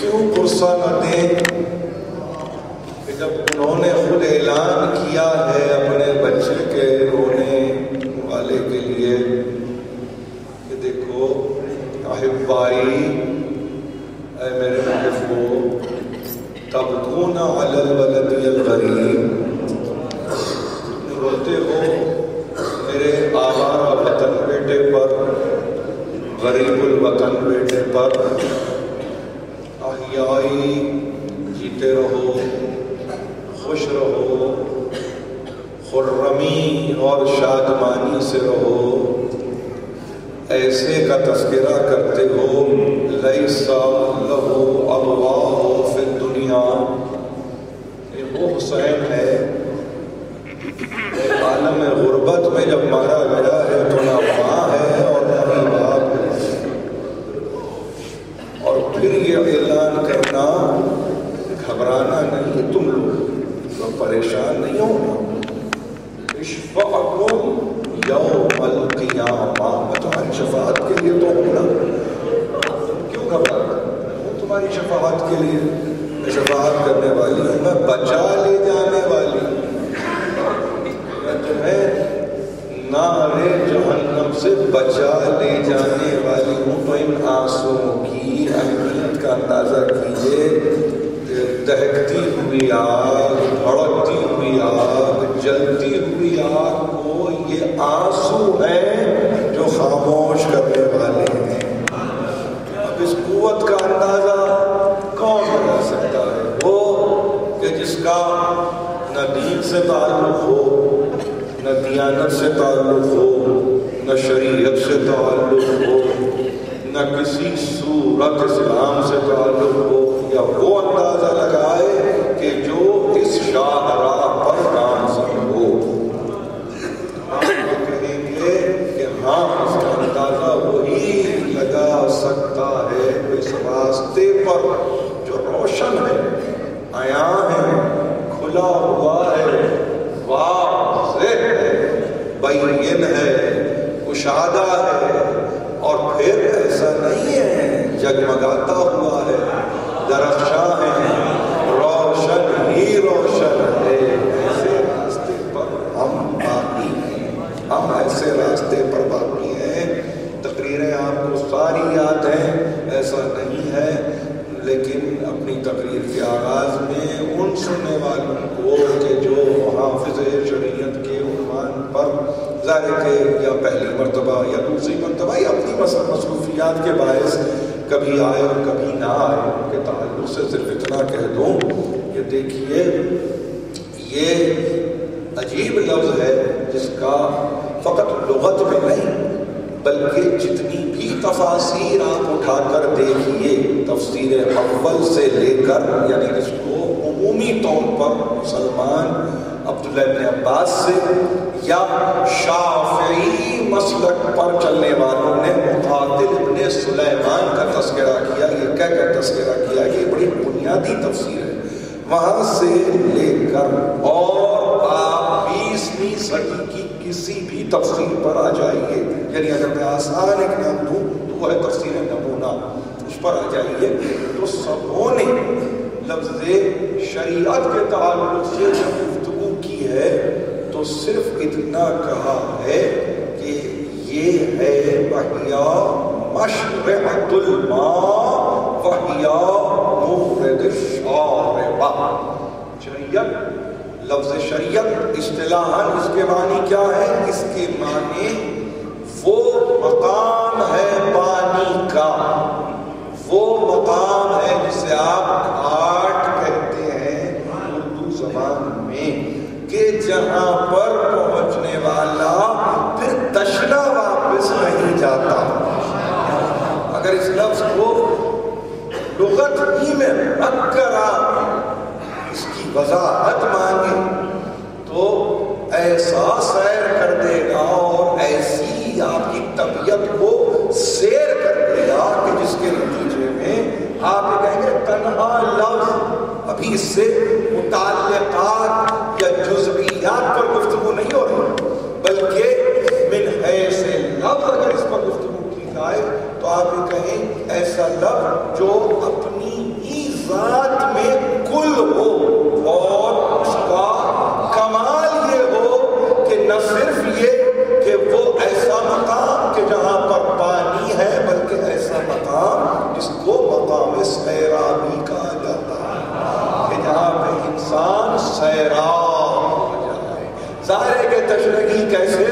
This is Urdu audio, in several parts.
کیوں پرسہ نہ دیں کہ جب انہوں نے خود اعلان کیا ہے اپنے بچے کے رونے والے کے لیے کہ دیکھو احبائی، اے میرے محبوب، تبکون علی الولد الغریب، روتے ہو میرے آوارہ وطن بیٹے پر، غریب الوطن بیٹے پر، احیائی جیتے رہو، خوش رہو، خرمی اور شادمانی سے رہو، ایسے کا تذکرہ کرتے ہو لیسا لہو ابواہ فی الدنیا، وہ حسین ہے عالم غربت میں جب مارا گیا ہے تو نہ ماں ہے اور نہ ہی باپ ہے، اور پھر یہ اعلان کرنا گھبرانا نہیں، تم لوگ پریشان نہیں ہونا، اشفعکم یوم القیامہ، میں تمہاری شفاعت کے لیے تو ہوں نا، کیوں گھبرانا، ہوں تمہاری شفاعت کے لیے، میں شفاعت کرنے والی ہوں، میں بچا لے جانے والی ہوں، میں تمہیں نار جہنم سے بچا لے جانے والی ہوں۔ تو ان آنسوؤں کی اہمیت کا اندازہ کیجیے، دہکتی ہوئی آگ، بھڑکتی ہوئی آگ، جلتی ہوئی آگ کو یہ آنسو ہیں جو خاموش کرنے والے ہیں۔ اب اس قوت کا اندازہ کون لگا سکتا ہے؟ وہ کہ جس کا نہ دین سے تعلق ہو، نہ دیانت سے تعلق ہو، نہ شریعت سے تعلق ہو، نہ کسی صورت اسلام سے تعلق ہو، یا وہ اندازہ لگائے کہ جو اس شاہراہ پر گامزن ہو۔ ہم کہیں گے کہ ہاں اس کا اندازہ وہی لگا سکتا ہے اس راستے پر جو روشن ہے، عیاں ہے، کھلا ہوا ہے، واضح ہے، بین ہے، کشادہ ہے، اور پھر ایسا نہیں ہے جگمگاتا ہوا ہے، درخشاں ہے، روشن ہی روشن ہے۔ ایسے راستے پر ہم باقی ہیں، ہم ایسے راستے پر باقی ہیں۔ تقریریں آپ کو ساری یاد ہیں، ایسا نہیں ہے، لیکن اپنی تقریر کے آغاز میں ان سننے والوں کو کہ جو محافظ شریعت کے عنوان پر ظاہر کہ یا پہلی مرتبہ یا دوسری مرتبہ یا اپنی مصروفیات کے باعث کبھی آئے اور کبھی نہ آئے، ان کے تعلق سے صرف اتنا کہہ دوں کہ دیکھیے یہ عجیب لفظ ہے جس کا فقط لغت میں نہیں بلکہ جتنی بھی تفاسیر آپ اٹھا کر دیکھیے، تفسیر اول سے لے کر، یعنی جس کو عمومی طور پر مسلمان عبداللہ ابن عباس سے یا شافعی مسلک پر چلنے والوں نے مقاتل ابن سلیمان کا تذکرہ کیا، یہ کہہ کر تذکرہ کیا کہ یہ بڑی بنیادی تفسیر ہے، وہاں سے لے کر اور آپ 20ویں صدی کی کسی بھی تفسیر پر آ جائیے، یعنی اگر میں آسان ایک نام دوں تو وہ ہے تفسیر نمونہ، اس پر آ جائیے تو سبوں نے لفظ شریعت کے تعلق سے جب گفتگو کی ہے تو صرف اتنا کہا ہے کہ یہ ہے وحیا مشرعۃ الماء وحیا مورد الشارب۔ شریعت، لفظ شریعت اصطلاحاً اس کے معنی کیا ہے؟ اس کے معنی وہ مقام ہے پانی کا، وہ مقام ہے جسے آپ گھاٹ کہتے ہیں اردو زبان میں، کہ جہاں پر پہنچنے والا پھر تشنا واپس نہیں جاتا۔ اگر اس لفظ کو لغت ہی میں رکھ کر آپ اس کی وضاحت مانگیں تو ایسا سیر کر دے گا اور ایسی آپ کی طبیعت کو سیر کر دے گا کہ جس کے نتیجے میں آپ یہ کہیں گے تنہا لفظ، ابھی اس سے متعلقات یا جزئیات پر گفتگو نہیں ہو رہی، بلکہ من حیث لفظ اگر اس پر گفتگو کی جائے تو آپ یہ کہیں ایسا لفظ جو اپنی ہی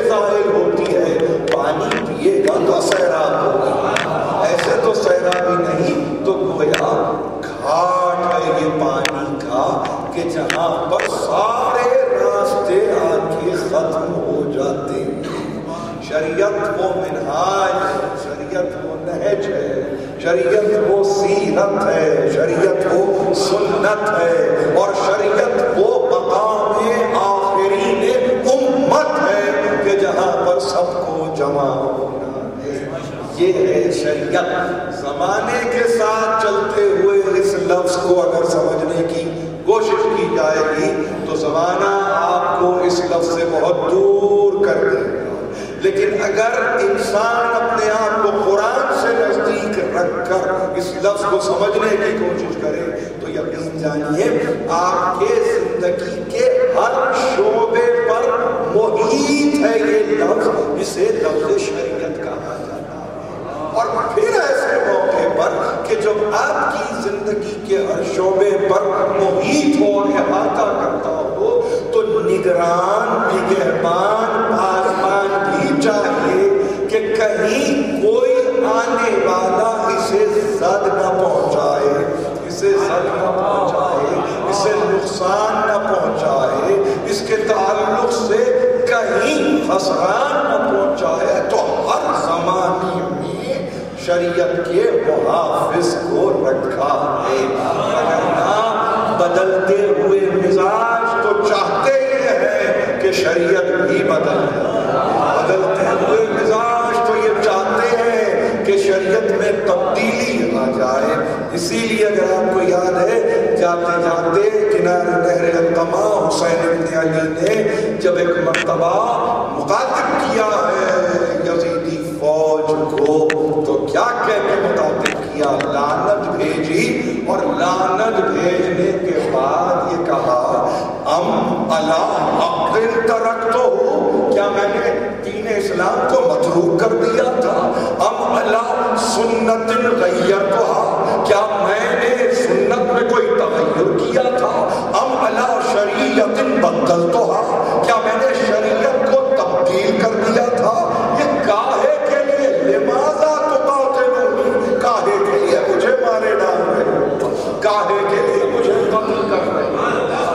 زائل ہوتی ہے، پانی پیے گا تو سیراب ہوگا، ایسے تو سیرابی نہیں، تو گویا گھاٹ ہے یہ پانی کا کہ جہاں پر سارے راستے آ کے ختم ہو جاتے ہیں۔ شریعت وہ منہاج، شریعت وہ نہج ہے، شریعت وہ سیرت ہے، شریعت وہ سنت ہے، اور شریعت وہ مقام آخرین امت ہے کہ جہاں پر سب کو جمع ہونا ہے۔ یہ ہے شریعت۔ زمانے کے ساتھ چلتے ہوئے اس لفظ کو اگر سمجھنے کی کوشش کی جائے گی تو زمانہ آپ کو اس لفظ سے بہت دور کر دے گا، لیکن اگر انسان اپنے آپ کو قرآن سے نزدیک رکھ کر اس لفظ کو سمجھنے کی کوشش کرے تو یقین جانیے آپ کے زندگی کے ہر شعبے پر محیط ہے یہ لفظ، جسے لفظ شریعت کہا جاتا ہے۔ اور پھر ایسے موقع پر کہ جب آپ کی زندگی کے ہر شعبے پر محیط ہو اور احاطہ کرتا ہو تو نگران، نگہبان، پاسبان بھی چاہیے کہ کہیں کوئی آنے والا اسے زد نہ پہنچائے، اسے زد نہ پہنچائے، اسے نقصان نہ پہنچائے، اس کے تعلق سے کہیں خسران نہ پہنچائے۔ تو ہر زمانے میں شریعت کے محافظ کو رکھا ہے، وگرنہ بدلتے ہوئے مزاج تو چاہتے ہی ہیں کہ شریعت بھی بدل جائے، بدلتے ہوئے مزاج تو یہ چاہتے ہیں کہ شریعت میں تبدیلی آ جائے۔ اسی لیے اگر آپ کو یاد ہے جاتے جاتے کنارے نہر التما حسین ابن علی نے جب ایک مرتبہ مخاطب کیا ہے یزیدی فوج کو تو کیا کہہ کے مخاطب کیا؟ لعنت بھیجی، اور لعنت بھیجنے کے بعد یہ کہا ام الا عقل ترکتہ، کیا میں نے دین اسلام کو متروک کر دیا تھا؟ ام الا سنت غیرتھا، کیا میں نے سنت میں کوئی تغیر کیا تھا؟ ام الا شریعت بدلتھا، کیا میں نے شریعت کو تبدیل کر دیا تھا؟ یہ کاہے کے لیے؟ لماذا تقاتلونی، کاہے کے لیے مجھے مارے ڈال رہے، کاہے کے لیے مجھے قتل کر رہے؟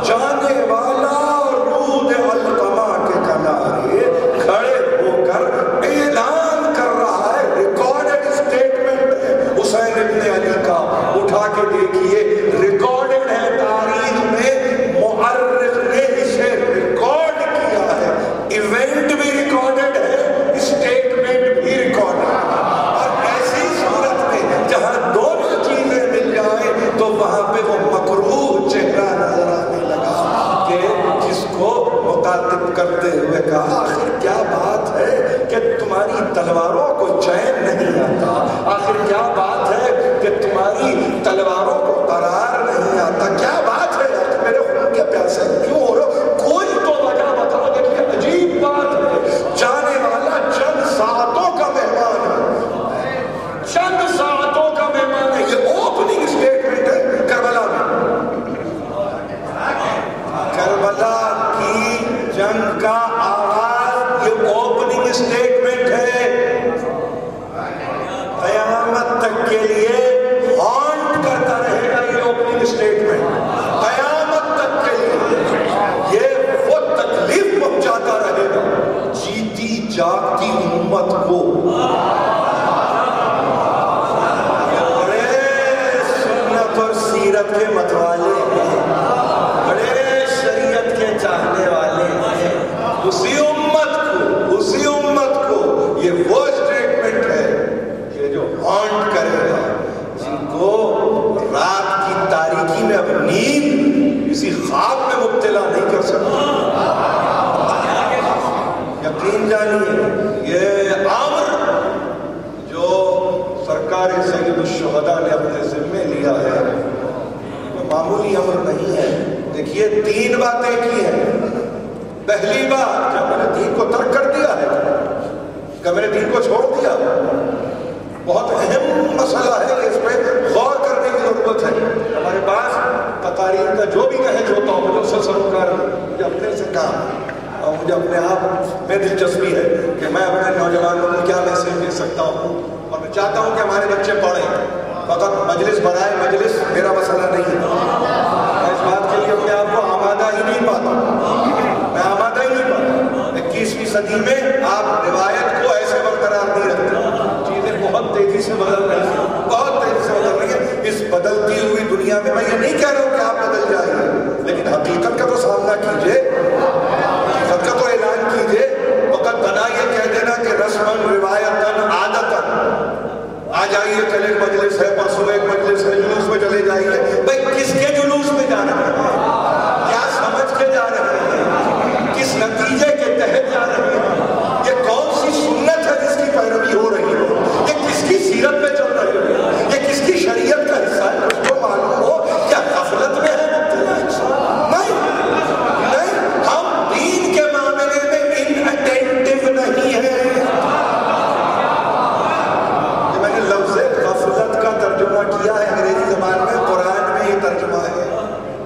جانے والا رود التما کے کنارے کھڑے ہو کر اعلان کر رہا ہے، ریکارڈڈ اسٹیٹمنٹ ہے حسین ابن علی کا، اٹھا کے دیکھیے، ریکارڈڈ ہے تاریخ میں، مؤرخ نے اسے ریکارڈ کیا ہے، ایونٹ بھی ریکارڈڈ ہے، اسٹیٹمنٹ بھی ریکارڈڈ ہے۔ اور ایسی صورت میں جہاں دونوں چیزیں مل جائیں تو وہاں پہ وہ مکروہ چہرہ نظر آنے لگا کہ جس کو مخاطب کرتے ہوئے کہا آخر کیا بات ہے کہ تمہاری تلواروں کو چین نہیں آتا، آخر کیا بات ہے کہ تمہاری تلواروں کو قرار نہیں آتا، کیا بات ہے میرے خون کے پیاسے کیوں ہو رہے ہو؟ کوئی تو وجہ بتاؤ۔ دیکھیے عجیب بات ہے، جانے والا چند ساعتوں کا مہمان ہے، چند ساعتوں کا مہمان ہے، یہ اوپننگ اسٹیٹمنٹ ہے کربلا میں، کربلا کی جنگ کا آغاز، یہ اوپننگ اسٹیٹمنٹ ہے، قیامت تک کے لیے ہانٹ کرتا رہے گا یہ اوپننگ اسٹیٹمنٹ، قیامت تک کے لیے یہ وہ تکلیف پہنچاتا رہے گا جیتی جاگتی امت کو۔ بڑے سنت اور سیرت کے متوالے ہیں، بڑے شریعت کے چاہنے والے ہیں، اسی امت کو یہ وہ اسٹیٹمنٹ ہے کہ جو ہانٹ کرے گا، جن کو رات کی تاریکی میں اب نیند کسی خواب میں مبتلا نہیں کر سکتا۔ یقین جانیے یہ امر جو سرکار سید الشہداء نے اپنے ذمے لیا ہے وہ معمولی امر نہیں ہے۔ دیکھیے 3 باتیں کی ہیں۔ پہلی بات، کیا میں نے دین کو ترک کر دیا ہے؟ کیا میں نے دین کو چھوڑ دیا؟ بہت اہم مسئلہ ہے، اس پہ غور کرنے کی ضرورت ہے۔ ہمارے پاس تقاریر کا جو بھی کہے ہوتا ہوں، مجھے اس سے سروکار، مجھے اپنے سے کام اور مجھے اپنے آپ میں دلچسپی ہے کہ میں اپنے نوجوانوں کو کیا میسج دے سکتا ہوں، اور میں چاہتا ہوں کہ ہمارے بچے پڑھیں. فقط مجلس برائے مجلس میرا مسئلہ نہیں ہے. میں اس بات کے لیے اپنے آپ کو آمادہ ہی نہیں پاتا، میں آمادہ ہی نہیں پاتا. 21ویں صدی میں آپ روایت کو ایسے برقرار نہیں رکھتے. چیزیں بہت تیزی سے بدل رہی ہیں، بہت تیزی سے بدل رہی ہیں. اس بدلتی ہوئی دنیا میں میں یہ نہیں کہہ رہا ہوں کہ آپ بدل جائیے، لیکن حقیقت کا تو سامنا کیجئے، حقیقت کا تو اعلان کیجئے. وقت بنا یہ کہہ دینا کہ رسماً روایتاً عادتاً آ جائیے، کل ایک مجلس ہے، پرسوں ایک مجلس ہے، جلوس میں چلے جائیے. بھائی کس کے جلوس میں جا رہے ہیں؟ کیا سمجھ کے جا رہے ہیں؟ کس نتیجے کے تحت جا رہے ہیں؟ یہ کون سی سنت ہے جس کی پیروی ہو رہی ہے؟ یہ کس کی سیرت میں چل رہی ہے؟ یہ کس کی شریعت کا حصہ ہے؟ اس کو معلوم ہو کیا غفلت میں ہے مبتلا انسان؟ نہیں، ہم دین کے معاملے میں ان اٹینٹیو نہیں ہیں. ترجمہ کیا ہے انگریزی زبان میں، قرآن میں یہ ترجمہ ہے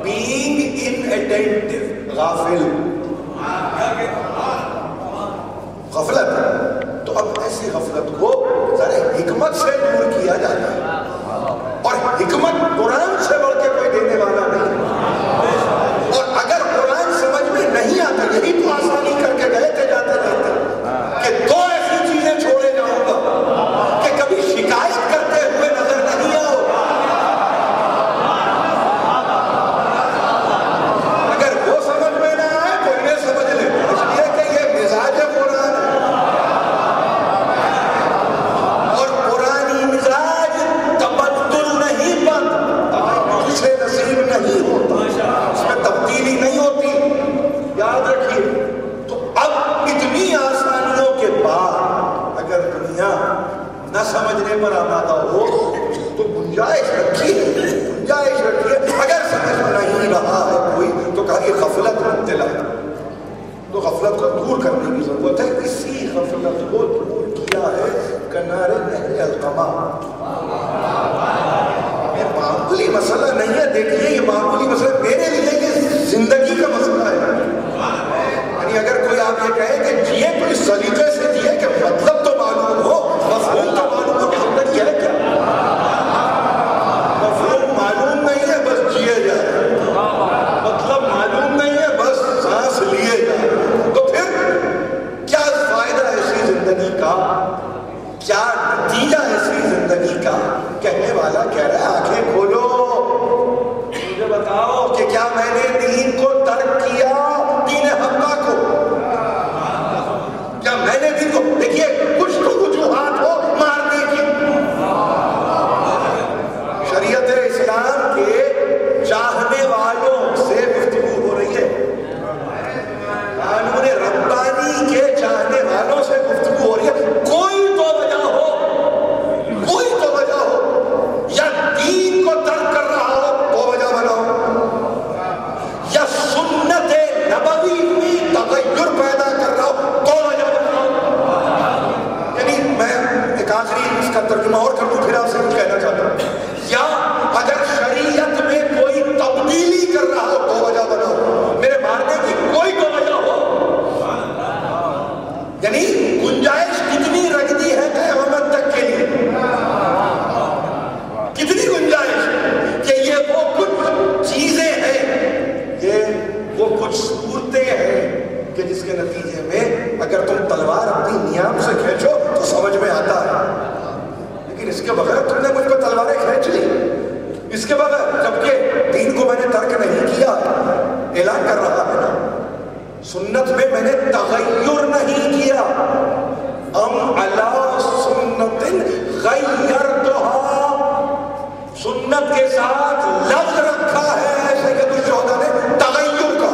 being inattentive، غافل، غفلت. تو اب ایسی غفلت کو ذرا حکمت سے دور کیا جاتا ہے، اور حکمت قرآن سے بڑھ کے کوئی دینے والا نہیں. اور اگر قرآن سمجھ میں نہیں آتا، یہی تو آسانی کر کے گئے تھے جاتے جاتے کہ دو ایسی چیزیں چھوڑے جاؤں گا کہ کبھی شکایت کرتے ہوئے نظر نہیں آؤ. اگر وہ سمجھ میں نہ آئے تو انہیں سمجھ لے، اس لیے کہ یہ مزاج قرآن ہے، اور قرآنی مزاج تبدل نہیں پاتا، تبدل سے نصیب نہیں ہوتا، اس میں تبدیلی نہیں ہوتی. یاد رکھیے. تو اب اتنی آسانیوں کے بعد اگر دنیا نہ سمجھنے پر آمادہ ہو تو گنجائش رکھیے، گنجائش رکھیے. اگر سمجھ نہیں رہا ہے کوئی تو کہا یہ غفلت مبتلا ہے، تو غفلت کو دور کرنے کی ضرورت ہے. اسی غفلت کو دور کیا ہے کنارے نہر القما. یہ معمولی مسئلہ نہیں ہے، دیکھیے یہ معمولی مسئلہ میرے لیے یہ زندگی کا مسئلہ ہے. یعنی اگر کوئی آپ یہ کہے کہ جیے تو اس سلیقے سے جیے کہ مطلب تو معلوم ہو، مفہوم تو معلوم ہو کہ زندگی ہے کیا. مفہوم معلوم نہیں ہے بس جیے جائے، مطلب معلوم نہیں ہے بس سانس لیے جائے. تو پھر کیا فائدہ ایسی زندگی کا، کیا نتیجہ ایسی زندگی کا؟ کہنے والا کہہ رہا ہے آنکھیں کھولو، مجھے بتاؤ کہ کیا میں نے دین کو ترک کیا، دین حقہ کو؟ کیا میں نے دین کو، دیکھیے کچھ تو وجوہات ہو مارنے کی. شریعت اسلام کے چاہنے والوں سے گفتگو ہو رہی ہے، قانون ربانی کے چاہنے والوں سے گفتگو ہو رہی ہے. کوئی تو وجہ ہو، کوئی تو وجہ ہو، یا دین کو ترک کر رہا ہو تو وجہ بناؤ، یا سنت نبوی میں تغیر پیدا کر رہا ہو تو وجہ بناؤ. یعنی میں ایک آخری اس کا ترجمہ اور کر دوں پھر آپ سے کچھ کہنا چاہتا ہوں. یا اگر شریعت میں کوئی تبدیلی کر رہا ہو تو وجہ بناؤ، میرے مارنے کی کوئی تو وجہ ہو. یعنی گنجائش کتنی رکھ دی ہے قیامت تک کے لیے، کتنی گنجائش کہ یہ وہ کچھ چیزیں ہیں، یہ وہ کچھ صورتیں ہیں کہ جس کے نتیجے میں اگر تم تلوار اپنی نیام سے کھینچو تو سمجھ میں آتا ہے، لیکن اس کے بغیر تم نے مجھ کو تلواریں کھینچ لی، اس کے بغیر، جبکہ دین کو میں نے ترک نہیں کیا، اعلان کر رہا ہے نا. سنت میں میں نے تغیر نہیں کیا، ام علی سنت غیرتہا، سنت کے ساتھ لفظ رکھا ہے سید الشہداء نے تغیر کا،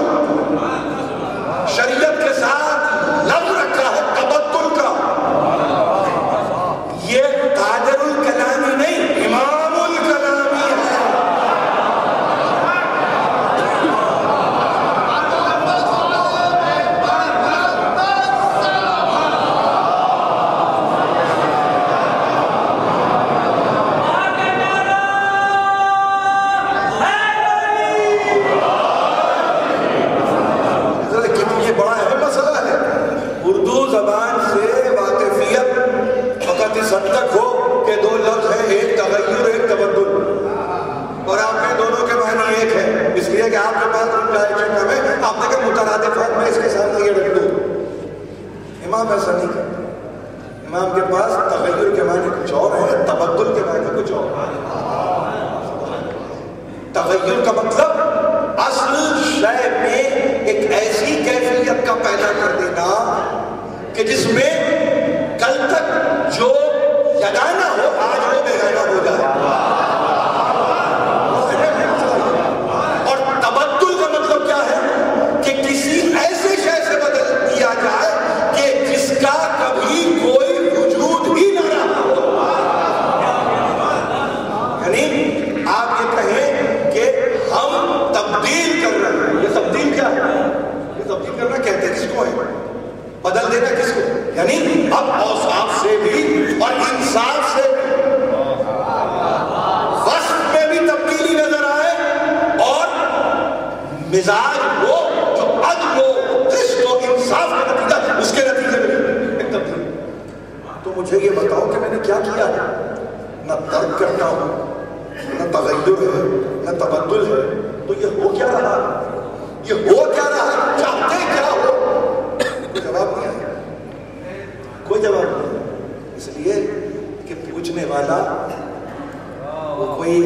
شریعت کے ساتھ امام کے پاس تغیر کے معنی کچھ اور ہے، تبدل کے معنی کچھ اور ہے۔ تغیر کا مطلب اصل شے میں ایک ایسی کیفیت کا پیدا کر دینا کہ جس میں کل تک جو یگانہ ہو آج وہ بیگانہ ہو جائے۔ اور تبدل کا مطلب کیا ہے کہ کسی ایسے شے سے بدل دیا جائے کہ جس کا کبھی کوئی وجود ہی نہ رہا ہو۔ یعنی آپ یہ کہیں کہ ہم تبدیل کر رہے ہیں، یہ تبدیل کیا ہے؟ یہ تبدیل کرنا کہتے ہیں کس کو ہے؟ بدل دینا کس کو؟ یعنی اب اوصاف سے بھی اور انصاف سے بھی، وصف میں بھی تبدیلی نظر آئے اور مزاج وہ جو عدل و قسط و انصاف کا نتیجہ اس کے نتیجے میں ایک تبدیلی۔ تو مجھے یہ بتاؤ کہ میں نے کیا کیا ہے؟ نہ ترک کرتا ہوں، نہ تغیر ہے، نہ تبدل ہے، تو یہ ہو کیا رہا؟ یہ ہو کیا رہا؟ چاہتے کیا ہو؟ کوئی جواب نہیں ہے، کوئی جواب نہیں ہے۔ اس لیے کہ پوچھنے والا وہ کوئی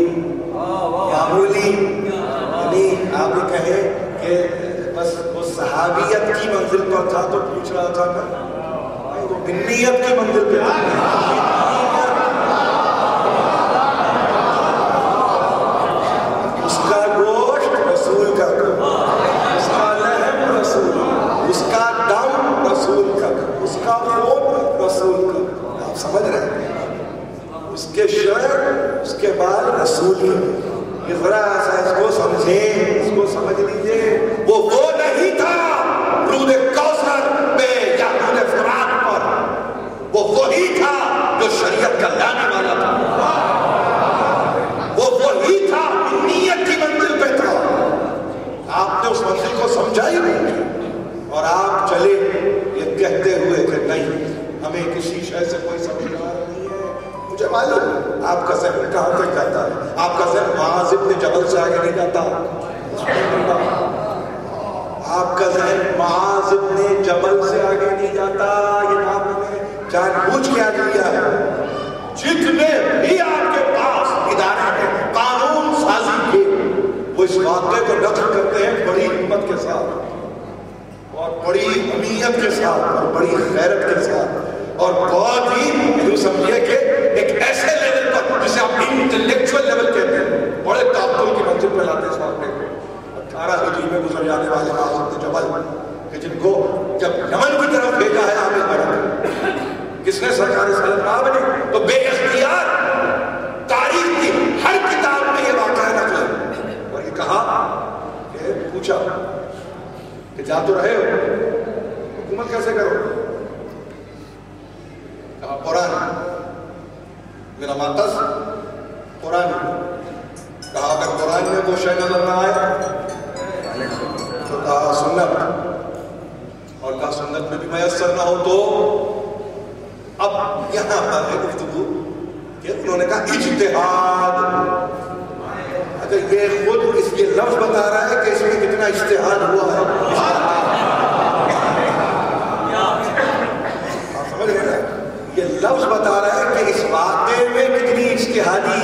معمولی، یعنی آپ یہ کہیں کہ بس وہ صحابیت کی منزل پر تھا تو پوچھ رہا تھا نا، وہ بنیت کی منزل پہ تھا۔ اس کا گوشت رسول کا گوشت، اس کا لحم رسول، اس کا دم رسول کا، اس کا خون رسول کا، آپ سمجھ رہے ہیں؟ اس کے شعر، اس کے بال رسول کا۔ یہ ذرا ایسا اس کو سمجھیں، اس کو سمجھ لیجئے، وہ نہیں تھا رود کوثر پہ یا رود فرات پر، وہ وہی تھا جو شریعت کا لانے والا تھا، وہ وہی تھا نیت کی منزل پہ تھا۔ آپ نے اس منزل کو سمجھا ہی نہیں اور آپ چلے یہ کہتے ہوئے کہ نہیں ہمیں کسی شے سے کوئی سمجھدار نہیں ہے۔ مجھے معلوم آپ کا ذہن کہاں تک جاتا ہے، آپ کا ذہن معاذ ابن جبل سے آگے نہیں جاتا، آپ کا ذہن معاذ ابن جبل سے آگے نہیں جاتا۔ یہ نام نے جان بوجھ کے آگے لیا ہے۔ جتنے بھی آپ کے پاس ادارے ہیں قانون سازی کے، وہ اس واقعے کو نقل کرتے ہیں بڑی ہمت کے ساتھ اور بڑی امیت کے ساتھ اور بڑی غیرت کے ساتھ اور بہت ہی یوں سمجھیے کہ ایک ایسے لیول پر جسے آپ انٹلیکچوئل لیول کہتے ہیں، بڑے تعقل کی منزل پہ لاتے ہیں اس واقعے کو۔ 18 ہجری میں گزر جانے والے معاذ بن جبل کہ جن کو جب یمن کی طرف بھیجا ہے عامر بڑا، کس نے؟ سرکار صلی نے، تو بے اختیار تاریخ کی ہر کتاب میں یہ واقعہ نقل ہے اور یہ کہا کہ پوچھا کہ جا تو رہے ہو، حکومت کیسے کرو؟ کہا قرآن، میرا ماتس قرآن۔ کہا اگر قرآن میں وہ شے نظر نہ آئے تو کہا سنت، اور کہا سنت میں بھی میسر نہ ہو تو اب یہاں پر ہے گفتگو کہ انہوں نے کہا اجتہاد۔ اگر یہ خود اس یہ لفظ بتا رہا ہے کہ اس میں کتنا اجتہاد ہوا ہے، آپ سمجھ رہے ہیں؟ یہ لفظ بتا رہا ہے کہ اس واقعے میں کتنی اجتہادی،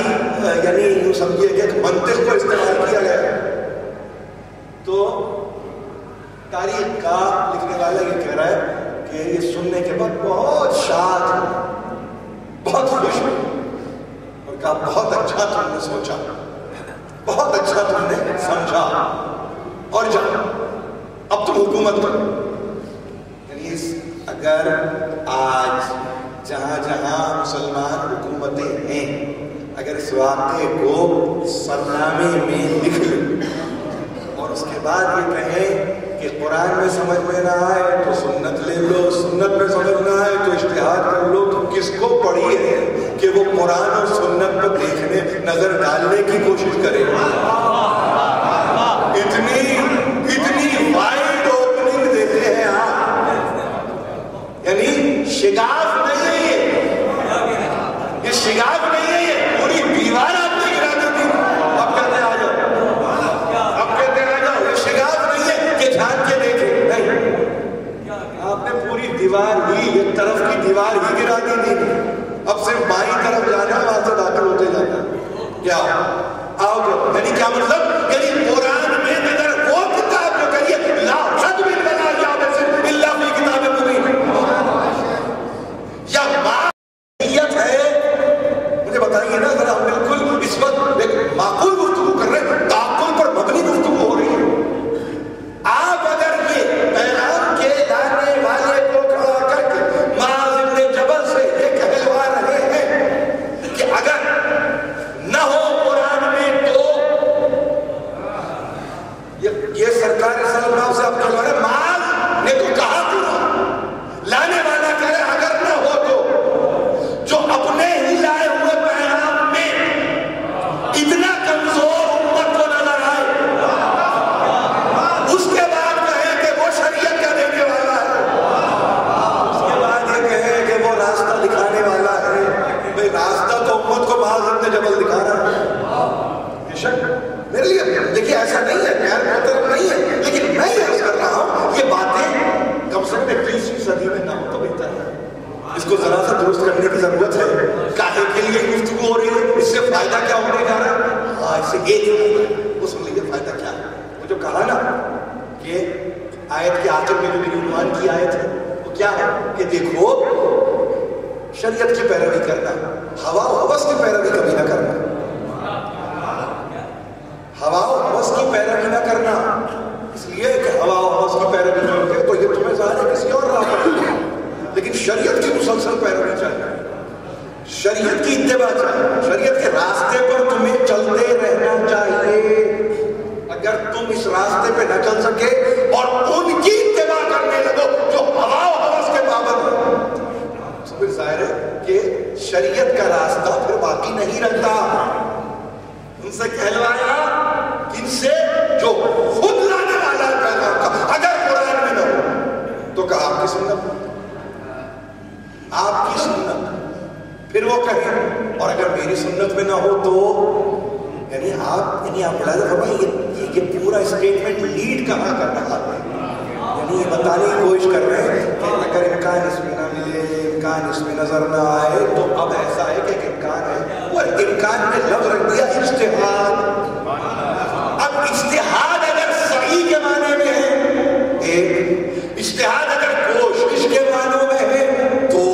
یعنی یوں سمجھیے کہ ایک منطق کو استعمال کیا گیا ہے۔ تو تاریخ کا لکھنے والا یہ کہہ رہا ہے کہ یہ سننے کے بعد بہت شاد، بہت خوش ہوئی اور کہا بہت اچھا تم نے سوچا، بہت اچھا تم نے سمجھا، اور جاؤ اب تم حکومت کرو۔ یعنی اگر آج جہاں جہاں مسلمان حکومتیں ہیں اگر اس واقعے کو سرنامے میں لکھ لیں اور اس کے بعد یہ کہیں کہ قرآن میں سمجھ میں نہ آئے تو سنت لے لو، سنت میں سمجھ نہ آئے تو اجتہاد کر لو، تو کس کو پڑھی ہے کہ وہ قرآن اور سنت پر دیکھنے نظر ڈالنے کی کوشش کرے؟ اتنی وائڈ اوپننگ دیتے ہیں آپ، یعنی شگاف نہیں ہے یہ شگاف نہیں ہے، یہ پوری دیوار آپ نے گرا دی۔ اب کہتے آ جاؤ، اب کہتے آ جاؤ، یہ شگاف نہیں ہے کہ جھانک کے دیکھیں، نہیں، آپ نے پوری دیوار ہی، ایک طرف کی دیوار ہی گرا بنیادی دین ہے. اب صرف بائیں طرف جانا ہے، وہاں سے داخل ہوتے جانا ہے. کیا آؤ گے، یعنی کیا مطلب، یعنی قرآن میں اگر وہ کتاب جو کہیے لا رد من ولا یابس الا فی کتاب مبین، یا نیت ہے، مجھے بتائیے نا ذرا، ہم بالکل اس وقت ایک معقول گفتگو کر رہے ہیں، تعقل پر مبنی گفتگو ہو رہی ہے. آپ اگر یہ پیغام کے لانے والے کو کھڑا کر کے معاذ ابن جبل سے یہ کہلوا رہے ہیں کہ اگر نہ ہو قرآن میں تو یہ سرکار صلی اللہ علیہ وسلم سے آپ کہلوا رہے ہیں، معاذ نے تو کہا پورا، لانے والا کہے اگر نہ ہو تو جو اپنے ہی لائے ہوئے پیغام میں اتنا کمزور امت کو نظر آئے، اس کے بعد کہیں کہ وہ شریعت کا دینے والا ہے، اس کے بعد یہ کہیں کہ وہ راستہ دکھانے والا ہے. بھئی راستہ تو امت کو معاذ ابن جبل دکھا رہا ہے. بے شک میرے لیے دیکھیے ایسا نہیں ہے، غیر محترم نہیں ہے، لیکن میں یہ عرض کر رہا ہوں یہ باتیں کم سے کم 21ویں صدی میں نہ ہو تو بہتر ہے. اس کو ذرا سا درست کرنے کی ضرورت ہے. کاہے کے لیے گفتگو ہو رہی ہے، اس سے فائدہ کیا ہونے جا رہا ہے؟ ہاں اس سے ایک ہے، اس میں یہ فائدہ کیا ہے؟ وہ جو کہا نا کہ آیت کے آخر میں جو میری عنوان کی آیت ہے وہ کیا ہے کہ دیکھو شریعت کی پیروی کرنا، ہوا و ہوس کی پیروی کبھی نہ کرنا، ہوا و ہوس کی پیروی نہ کرنا. اس لیے کہ ہوا و ہوس کی پیروی کرو گے تو یہ تمہیں ظاہر ہے کسی اور راہ پر، لیکن شریعت کی مسلسل پیروی چاہیے، شریعت کی اتباع چاہیے، شریعت کے راستے پر تمہیں چلتے رہنا چاہیے. اگر تم اس راستے پہ نہ چل سکے اور ان کی اتباع کرنے لگو جو ہوا و ہوس کے پابند ہیں، تو پھر ظاہر ہے کہ شریعت کا راستہ پھر باقی نہیں رہتا. ان سے کہلوایا ان سے جو خود لانے والا ہے پیغام کا، اگر قرآن میں نہ ہو تو کہا آپ کی سنت، آپ کی سنت. پھر وہ کہیں اور اگر میری سنت میں نہ ہو تو یعنی آپ ملاحظہ فرمائیں یہ پورا اسٹیٹمنٹ لیڈ کہاں کر رہا ہے، یعنی یہ بتانے کی کوشش کر رہے ہیں کہ اگر امکان اس میں نہ ملے، امکان اس میں نظر نہ آئے تو اب ایسا ہے کہ امکان ہے. وہ امکان نے لفظ رکھ دیا اجتہاد. اب اجتہاد اگر صحیح کے معنی میں ہے ایک، اجتہاد اگر کوشش کے معنی میں ہے دو،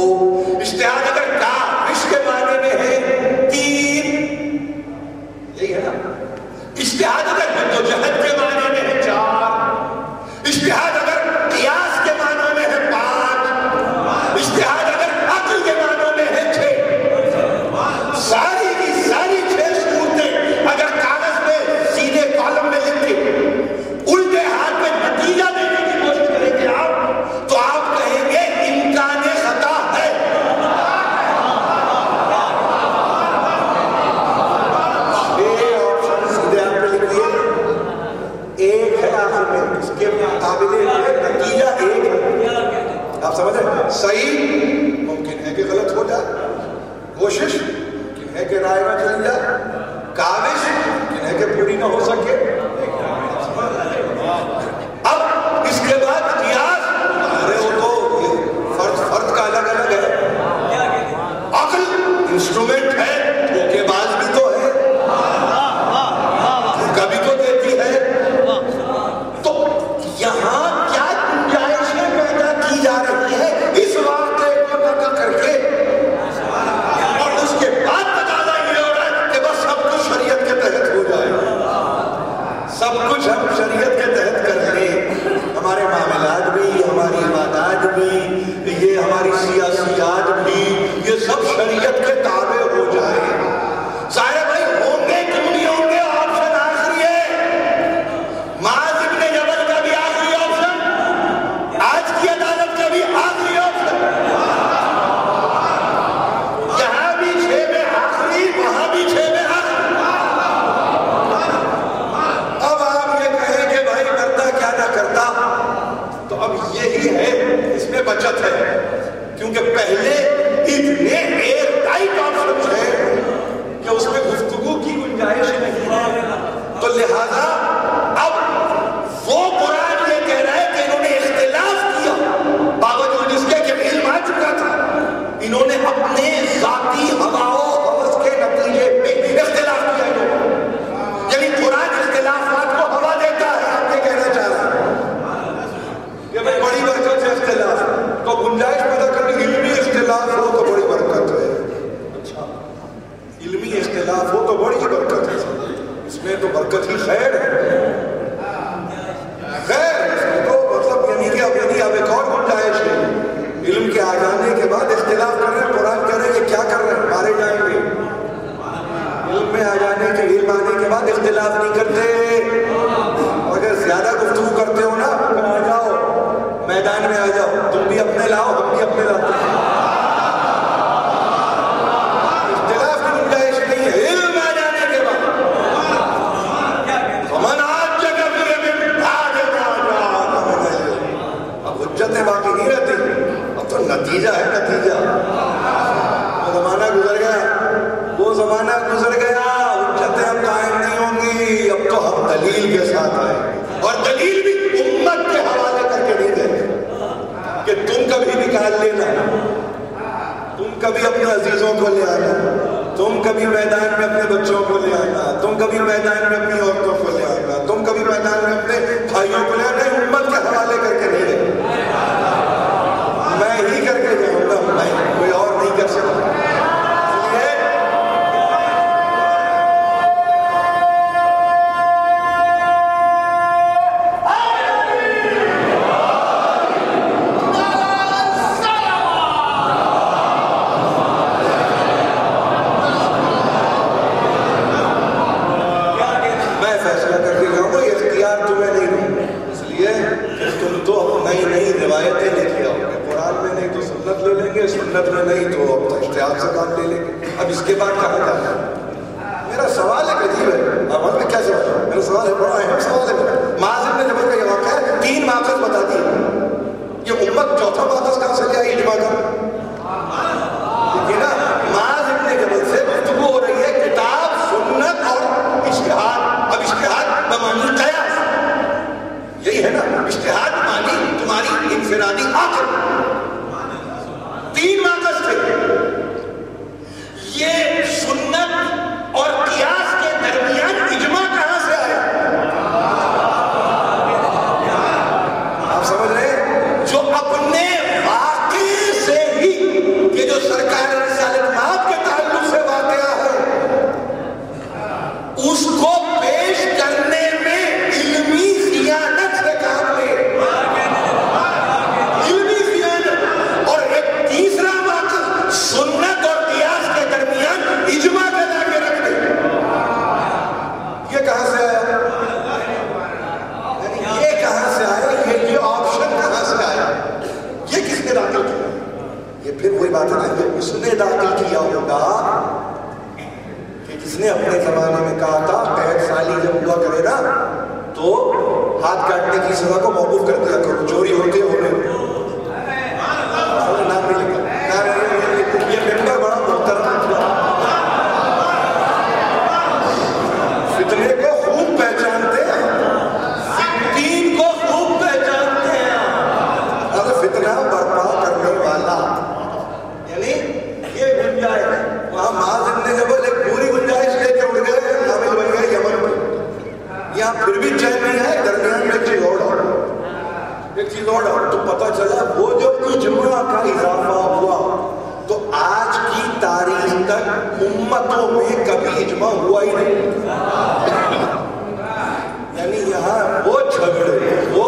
اجتہاد اگر کاوش کے معنی میں ہے تین. یہی ہے نا. اجتہاد اگر جدوجہد کے معنی میں ہے چار، اجتہاد اگر قیاس کے معنی میں ہے پانچ، اجتہاد اگر عقل کے معنی میں ہے چھ. ساری کی ساری چھ صورتیں اگر کاغذ پہ سیدھے کالم میں لکھ کے الٹے ہاتھ میں نتیجہ دینے کی کوشش کریں گے آپ، تو آپ کہیں گے امکان خطا ہے. چھ آپشن سیدھے آپ پہ لکھ دیے، ایک ہے آخر میں، اس کے مقابلے میں نتیجہ ایک ہے. آپ سمجھ رہے ہیں؟ صحیح ممکن ہے کہ غلط ہو جائے، کوشش ممکن ہے کہ رائے نہ چل جائے، کاوش ممکن ہے کہ پوری نہ ہو سکے. اب اس کے بعد قیاس، ارے وہ تو فرد کا الگ الگ ہے. عقل انسٹرومنٹ ہے، دھوکے باز بھی تو ہے، دھوکا بھی تو دیتی ہے. تو یہاں کیا گنجائشیں پیدا کی جا رہی ہے اس واقعے کو نقل کر کے، اور اس کے بعد تقاضا یہ ہو رہا ہے کہ بس سب کچھ شریعت کے تحت ہو جائے، سب کچھ ہم شریعت کے تحت کر لیں، ہمارے معاملات بھی، ہماری عبادات بھی، یہ ہماری سیاسیات بھی، یہ سب شریعت کے تابع ہو جائے. سارے بھائی ہوں گے کیوں نہیں ہوں گے؟ آپشن آخری ہے. معاذ ابن جبل کا بھی آخری آپشن، آج کی عدالت کا بھی آخری آپشن. یہاں بھی چھ میں آخری، وہاں بھی چھ میں آخری. اب آپ یہ کہیں کہ بھائی کرتا کیا نہ کرتا، تو اب یہی ہے، اس میں بچت ہے، کیونکہ پہلے اتنے ایئر ٹائٹ آپشن ہے کہ اس میں گفتگو کی گنجائش نہیں ہے. تو لہذا اب وہ قرآن یہ کہہ رہا ہے کہ انہوں نے اختلاف کیا، باوجود اس کے کہ علم آ چکا تھا، انہوں نے اپنے ذاتی ہواؤں حوث کے نتیجے میں اختلاف کیا ہے. یعنی قرآن اختلافات کو ہوا دیتا ہے. آپ یہ کہنا چاہ رہا ہے کہ بھائی بڑی برکت ہے اختلاف, تو گنجائش پیدا کرنی, علمی اختلاف ہو تو بڑی برکت ہے. اچھا, علمی اختلاف ہو تو بڑی برکت ہے, اس میں تو برکت ہی خیر ہے. خیر تو مطلب یعنی کہ اب ایک اور گنجائش ہے. علم کے آ جانے کے بعد اختلاف کر رہے ہیں, قرآن کہہ رہے ہیں کہ کیا کر رہے ہیں, مارے جائیں گے. علم میں آ جانے کے, علم آنے کے بعد اختلاف نہیں کرتے. اگر زیادہ گفتگو کرتے ہو نا, آ جاؤ میدان میں, آ جاؤ, تم بھی اپنے لاؤ, ہم بھی اپنے لاتے ہیں. اختلاف کی گنجائش نہیں ہے علم آ جانے کے بعد. اب حجتیں باقی نہیں رہتی, اب تو نتیجہ ہے نتیجہ. وہ زمانہ گزر گیا, وہ زمانہ گزر گیا, حجتیں اب قائم نہیں ہوں گی. اب تو ہم دلیل کے ساتھ آئیں, اور دلیل بھی امت کے حوالے کر کے نہیں دیں کہ تم کبھی نکال لینا, تم کبھی اپنے عزیزوں کو لے آنا, تم کبھی میدان میں اپنے بچوں کو لے آنا, تم کبھی میدان میں اپنی عورتوں کو لے آنا, تم کبھی میدان میں اپنے بھائیوں کو لے آنا. امت کے حوالے کر کے نہیں دیں. میں ہی کر کے جاؤں گا, میں, کوئی اور نہیں کر سکتا. سنت میں نہیں تو اب اجتہاد سے کام لے لیں گے. اب اس کے بعد کہاں جانا ہے؟ میرا سوال ایک عجیب ہے. اب میں کیا سوال ہے, میرا سوال ہے بڑا اہم سوال ہے. معاذ ابن جبل کا یہ واقعہ ہے, 3 ماخذ بتا دیے. یہ امت چوتھا ماخذ کہاں سے لے آئی اجماع کا؟ دیکھیے نا, معاذ ابن جبل سے گفتگو ہو رہی ہے کتاب, سنت اور اجتہاد. اب اجتہاد بمعنی قیاس, یہی ہے نا, اجتہاد معنی تمہاری انفرادی عقل. 3 ماخذ تھے. یہ سنت اور قیاس کے درمیان اجماع کہاں سے آیا؟ آپ سمجھ رہے ہیں, جو اپنے واقعے سے ہی, کہ جو سرکار رسالت مآب کے تعلق سے واقعہ ہے, اس کو پیش کرنے میں علمی خیانت سے کام لے. سنت اور قیاس کے درمیان اجماع کا لا کے رکھ دے. یہ کہاں سے آیا؟ یہ کہاں سے آیا؟ یہ آپشن کہاں سے آیا؟ یہ کس نے داخل کیا؟ یہ پھر وہی بات ہے کہ اس نے داخل کیا ہوگا کہ جس نے اپنے زمانے میں کہا تھا قید سالی جب ہوا کرے نا تو ہاتھ کاٹنے کی سزا کو موقوف کر دیا کرو, چوری ہوتے ہونے. نام نہیں لکھا, یہ ممبر بڑا محترم تھا. فتنے کو خوب پہچانتے ہیں, فتین کو خوب پہچانتے ہیں. اگر فتنہ برپا کرنے والا, یعنی یہ گنجائش, وہاں معاذ ابن جبل ایک پوری گنجائش لے کے اڑ گئے, حامل بن گئے یمن میں. یہاں پھر بھی چین نہیں ہے, درمیان میں ایک چیز اور تو پتہ چلا وہ جو اجماع کا اضافہ ہوا تو آج کی تاریخ تک امتوں میں کبھی اجماع ہوا ہی نہیں. یعنی یہاں وہ جھگڑے, وہ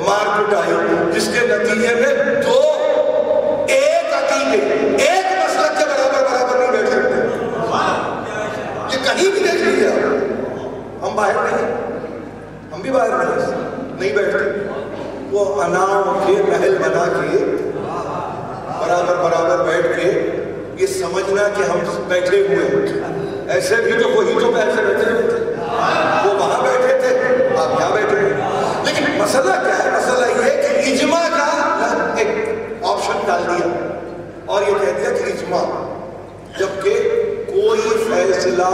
مار پٹائی جس کے نتیجے میں دو ایک عقیدے, ایک مسلک کے برابر نہیں بیٹھ سکتے. یہ کہیں بھی دیکھ لیجیے, ہم باہر نہیں, ہم بھی باہر نہیں بیٹھتے. وہ اناؤں کے محل بنا کے برابر بیٹھ کے یہ سمجھنا کہ ہم بیٹھے ہوئے ہیں. ایسے بھی تو وہی تو ایسے بیٹھے ہوئے تھے, وہ وہاں بیٹھے تھے, آپ یہاں بیٹھے ہوئے. لیکن مسئلہ کیا ہے؟ مسئلہ یہ کہ اجماع کا ایک آپشن ڈال دیا اور یہ کہہ دیا کہ اجماع, جبکہ کوئی فیصلہ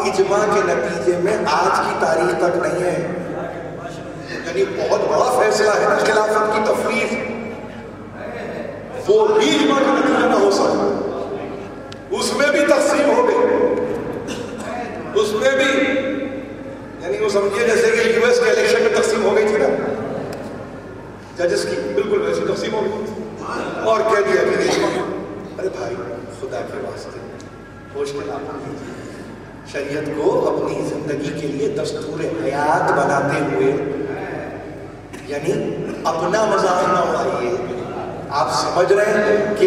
اجماع کے نتیجے میں آج کی تاریخ تک نہیں ہے. یعنی بہت بڑا فیصلہ ہے نا خلافت کی تفریق, وہ بھی اجماع کا نتیجہ نہ ہو سکتا، اس میں بھی تقسیم ہو گئی، اس میں بھی یعنی وہ سمجھیے جیسے کہ یو ایس کے الیکشن میں تقسیم ہو گئی تھی نا ججز کی، بالکل ویسی تقسیم ہو گئی اور کہہ دیا کہ یہ اجماع۔ ارے بھائی خدا کے واسطے ہوش کے نام شریعت کو اپنی زندگی کے لیے دستور حیات بناتے ہوئے یعنی اپنا مذاق نہ اڑائیے۔ آپ سمجھ رہے ہیں کہ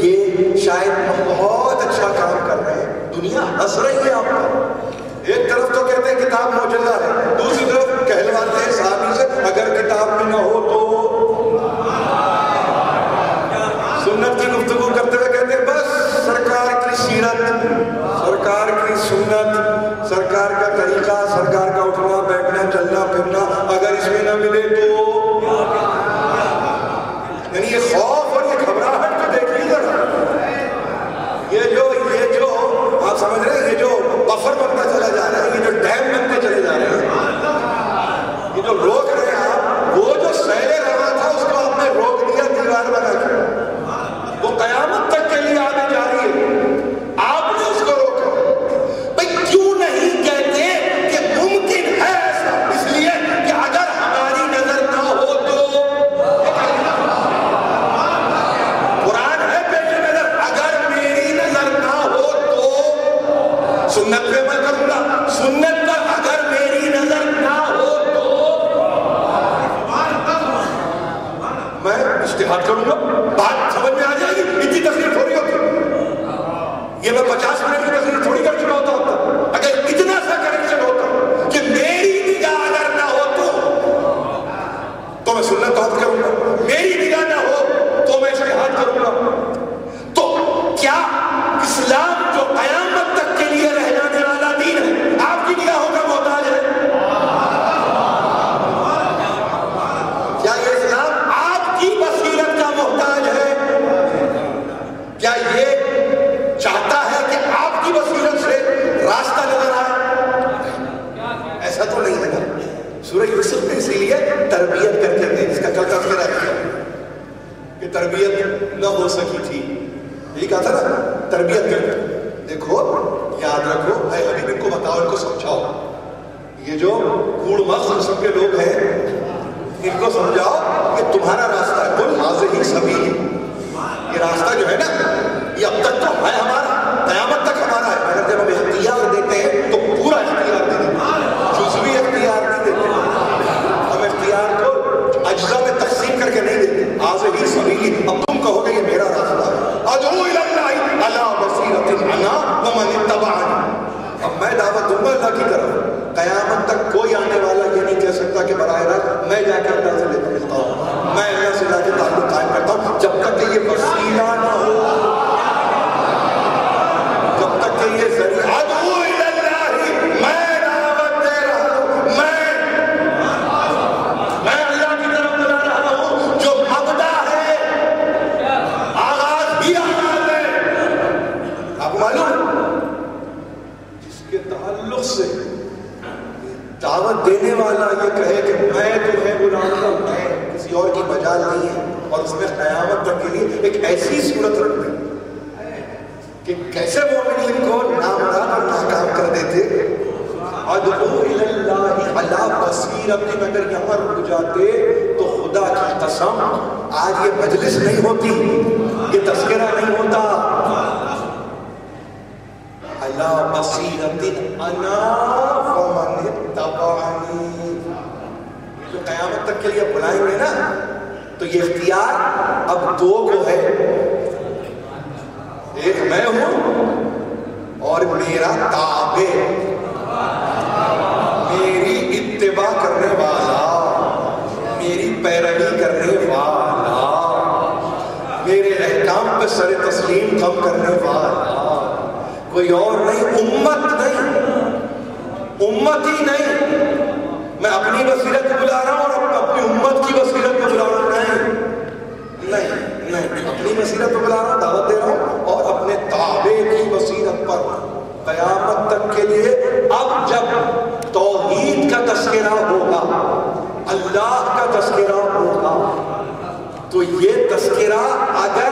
یہ شاید ہم بہت اچھا کام کر رہے ہیں، دنیا ہنس رہی ہے آپ پر۔ ایک طرف تو کہتے ہیں کتاب معجزہ ہے، دوسری طرف کہلواتے ہیں صحابی سے اگر کتاب میں نہ ہو تو سنت کی گفتگو کرتے ہوئے کہتے ہیں بس سرکار کی سیرت، سرکار کی سنت، سرکار کا طریقہ، سرکار کا اٹھنا بیٹھنا چلنا پھرنا اگر اس میں نہ ملے تو یعنی یہ خوف اور یہ گھبراہٹ کو دیکھیے ذرا، یہ جو آپ سمجھ رہے ہیں یہ جو بفر بنتا چلا جا رہا ہے، یہ جو ڈیم بنتے چلے جا رہے ہیں، یہ جو روک رہے ہیں آپ، وہ جو سیل رہا تھا اس کو آپ نے روک دیا دیوار بنا کے، وہ قیامت تک کے لیے آنے جا رہی ہے، آپ نے اس کو روکا۔ بھئی کیوں نہیں کہتے کہ ممکن ہے ایسا؟ اس لیے کہ اگر ہماری نظر نہ ہو تو قرآن ہے پیش نظر، اگر میری نظر نہ ہو تو سنت پہ عمل کروں گا، سنت پر اگر میری نظر نہ ہو تو میں اجتہاد کروں گا۔ بات سمجھ میں آ جائے گی؟ اتنی تقریر تھوڑی ہوتی، یہ میں 50 منٹ کی تقریر تھوڑی کر چکا ہوتا، اگر اتنا سا کنیکشن ہوتا کہ میری نگاہ اگر نہ ہو تو میں سنت تعبد کروں گا، میری نگاہ نہ ہو تو میں اجتہاد کروں گا۔ تو کیا اسلام جو قیامت تک کے لیے رہ جانے والا دین ہے آپ کی نگاہوں کا محتاج ہے؟ کیا یہ اسلام آپ کی بصیرت کا محتاج ہے؟ کیا یہ چاہتا ہے کہ آپ کی بصیرت سے راستہ نظر آئے؟ ایسا تو نہیں ہے نا۔ سورہ یوسف میں اسی لیے تربیت کر کے جس کا کل تذکرہ کیا کہ تربیت نہ ہو سکی تھی، یہی کہا تھا نا تربیت کر کے دیکھو، یاد رکھو، اے حبیب ان کو بتاؤ، ان کو سمجھاؤ، یہ جو کوڑ مغز قسم کے لوگ ہیں ان کو سمجھاؤ کہ تمہارا راستہ ہے، قل ھٰذِھِ سبیلی، یہ راستہ جو ہے نا یہ اب تک تو ہے ہمارا، قیامت تک ہمارا ہے، مگر جب ہم اختیار دیتے ہیں تو پورا اختیار دے دیتے ہیں، جزوی اختیار نہیں دیتے، ہم اختیار کو اجزاء میں تقسیم کر کے نہیں دیتے۔ ھٰذِھِ سبیلی، اب تم کہو گے یہ میرا راستہ ہے، ادعو الی اللہ علی بصیرۃ انا ومن اتبعنی، اب میں دعوت دوں گا اللہ کی طرف، قیامت تک کوئی آنے والا یہ نہیں کہہ سکتا کہ براہ راست میں جا کے اللہ سے ملتا ہوں، میں اللہ سے جا کے تعلق قائم کرتا ہوں، جب تک کہ یہ وسیلہ نہ ہو، جب تک کہ یہ ذریعہ، ادعو الی اللہ، میں دعوت دے رہا ہوں، میں اللہ کی طرف بلا رہا ہوں، جو مبدا ہے، آغاز ہی آغاز ہے، آپ کو معلوم جس کے تعلق سے دعوت دینے والا یہ کہے کہ میں تمہیں بلاؤں گا، میں کسی اور کی مجال نہیں ہے، اور اس میں قیامت تک کے لیے ایک ایسی صورت رکھ دیں کہ کیسے مومنین کو نامراد اور ناکام کر دیتے۔ ادعو الی اللہ علی بصیرۃ، اگر یہاں رک جاتے تو خدا کی قسم آج یہ مجلس نہیں ہوتی، یہ تذکرہ نہیں ہوتا، علی بصیرۃ انا ومن اتبعنی، جو قیامت تک کے لیے بلائیں گے نا تو یہ اختیار اب دو کو ہے، ایک میں ہوں اور میرا تابع، میری اتباع کرنے والا، میری پیروی کرنے والا، میرے احکام پہ سر تسلیم کم کرنے والا، کوئی اور نہیں، امت نہیں، امت ہی نہیں، میں اپنی بصیرت کو بلا رہا ہوں اور اپنی امت کی بصیرت کو بلا رہا ہوں، نہیں، اپنی بصیرت کو بلا رہا ہوں، دعوت دے رہا ہوں، اور اپنے تابع کی بصیرت پر قیامت تک کے لیے۔ اب جب توحید کا تذکرہ ہوگا، اللہ کا تذکرہ ہوگا، تو یہ تذکرہ اگر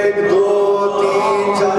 1 2 3 4,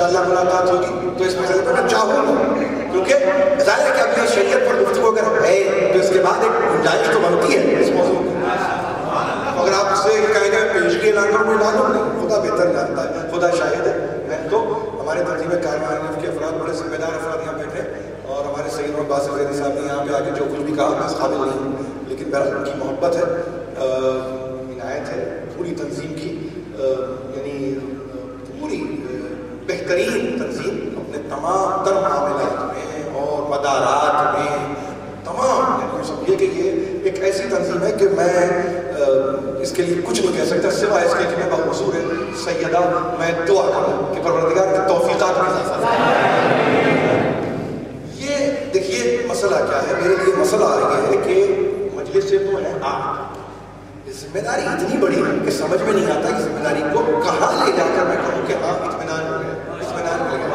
انشاءاللہ ملاقات ہوگی تو اس مسئلے پر میں چاہوں گا، کیونکہ ظاہر ہے کہ اپنی شریعت پر گفتگو اگر ہے تو اس کے بعد ایک گنجائش تو بنتی ہے اس موضوع میں. اگر آپ سے کہیں گے پیشگی اعلان کرو، اعلان نہیں، خدا بہتر جانتا ہے، خدا شاہد ہے. تو ہمارے تنظیم کارروائی کے افراد بڑے ذمہ دار افراد یہاں بیٹھے، اور ہمارے سید محمد باسط زیدی صاحب نے یہاں پہ آ کے جو کچھ بھی کہا میں اس قابل نہیں ہوں، لیکن بہرحال ان کی محبت ہے، عنایت ہے پوری تنظیم کی، یعنی پوری بہترین تنظیم اپنے تمام تر معاملات میں اور مدارات میں تمام، یعنی سمجھیے کہ یہ ایک ایسی تنظیم ہے کہ میں اس کے لیے کچھ نہیں کہہ سکتا سوائے اس کے کہ میں بحضور سیدہ میں دعا کروں کہ پروردگار کی توفیقات میں اضافہ فرمائے. یہ دیکھیے مسئلہ کیا ہے میرے لیے، مسئلہ یہ ہے کہ مجلس سے تو ہے آپ، ذمہ داری اتنی بڑی ہے کہ سمجھ میں نہیں آتا کہ ذمہ داری کو کہاں لے جا کر میں کہوں کہ ہاں اطمینان ہو گیا، اطمینان ہو گیا.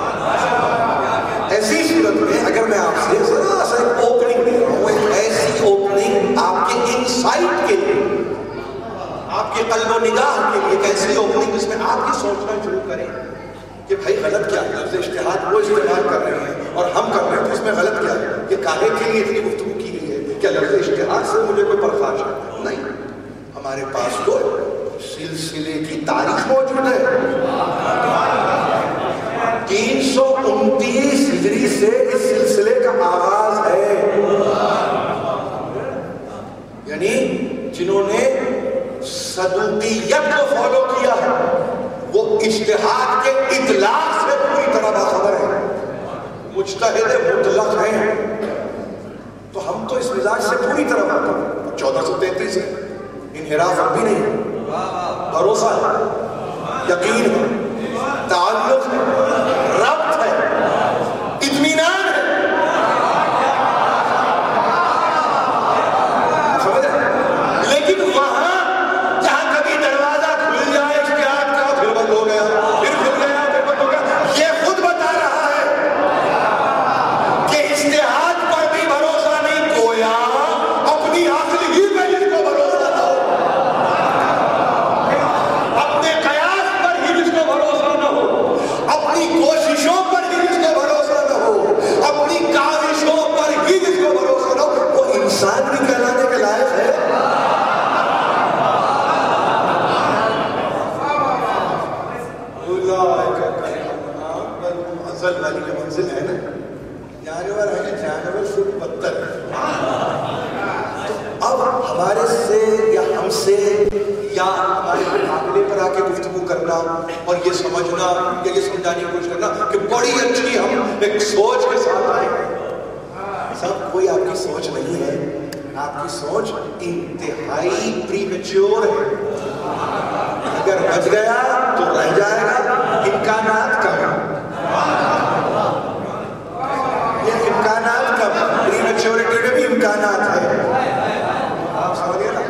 ایسی صورت میں اگر میں آپ سے ذرا سا ایک اوپننگ دے رہا ہوں، ایک ایسی اوپننگ آپ کے انسائٹ کے لیے، آپ کے قلب و نگاہ کے لیے، ایک ایسی اوپننگ جس میں آپ یہ سوچنا شروع کریں کہ بھائی غلط کیا ہے، لفظ اشتہاد وہ استعمال کر رہے ہیں اور ہم کر رہے ہیں تو اس میں غلط کیا ہے. یہ کاہے کے لیے اتنی گفتگو کی گئی ہے کہ لفظ اشتہاد سے مجھے کوئی پرخاش ہے؟ نہیں، ہمارے پاس تو سلسلے کی تاریخ موجود ہے. 329 ہجری سے اس سلسلے کا آغاز ہے، یعنی جنہوں نے صدوقیت کو فالو کیا ہے وہ اجتہاد کے اطلاق سے پوری طرح باخبر ہیں، مجتہد مطلق ہیں. تو ہم تو اس مزاج سے پوری طرح باخبر ہیں. 1433 ہے، انحراف اب بھی نہیں ہے، بھروسہ ہے، یقین ہے، تعلق ہے، ربط ہے، اطمینان ہے. سمجھ رہے؟ لیکن وہاں جہاں کبھی دروازہ کھل جائے اشتہاد کا، پھر بند ہو گیا، پھر کھل گیا، پھر بند ہو گیا. یہ خود بتا رہا ہے کہ اشتہاد پر بھی بھروسہ نہیں، گویا اپنی عقل ہی میں جس کو بھروسہ نہ ہو، اپنے قیاس پر ہی جس کو بھروسہ نہ ہو، اپنی کوششوں پر ہی جس کو بھروسہ نہ ہو، اپنی کاوشوں پر ہی جس کو بھروسہ نہ ہو، وہ انسان بھی کہلانے کے لائق ہے. ازل والی جو منزل ہے نا، جانور ہے، جانور سے بدتر ہے. اب ہمارے سے یا ہم سے یا ہمارے مقابلے پر آ کے گفتگو کرنا اور یہ سمجھنا یا یہ سمجھانے کی کوشش کرنا کہ بڑی اچھی ہم ایک سوچ کے ساتھ آئے ہیں، سب کوئی آپ کی سوچ نہیں ہے. آپ کی سوچ انتہائی پری میچور ہے. اگر بچ گیا تو رہ جائے گا، امکانات کم ہیں. یہ امکانات کم ہیں، پری میچورٹی میں بھی امکانات ہیں. آپ سمجھے نا،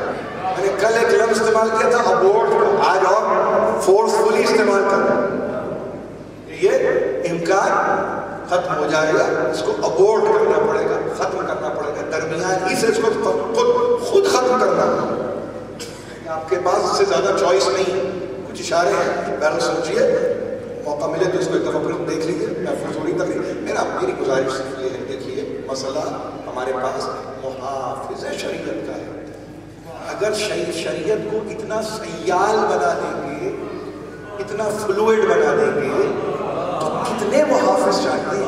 میں نے کل ایک لفظ استعمال کیا تھا ابورٹ کو، آج اور فورسفلی استعمال کرنا. یہ امکان ختم ہو جائے گا، اس کو ابورٹ کرنا پڑے گا، ختم کرنا پڑے گا، درمیان ہی سے اس کو خود ختم کرنا. آپ کے پاس اس سے زیادہ چوائس نہیں ہے. کچھ اشارے ہیں، بہرحال سوچیے، موقع ملے تو اس کو ایک دفعہ پھر دیکھ لیجیے. محفوظ تھوڑی تک نہیں، میری گزارش صرف یہ ہے، دیکھیے مسئلہ ہمارے پاس محافظ شریعت کا ہے. اگر شریعت کو اتنا سیال بنا دیں گے، اتنا فلوئڈ بنا دیں گے تو کتنے محافظ چاہیے.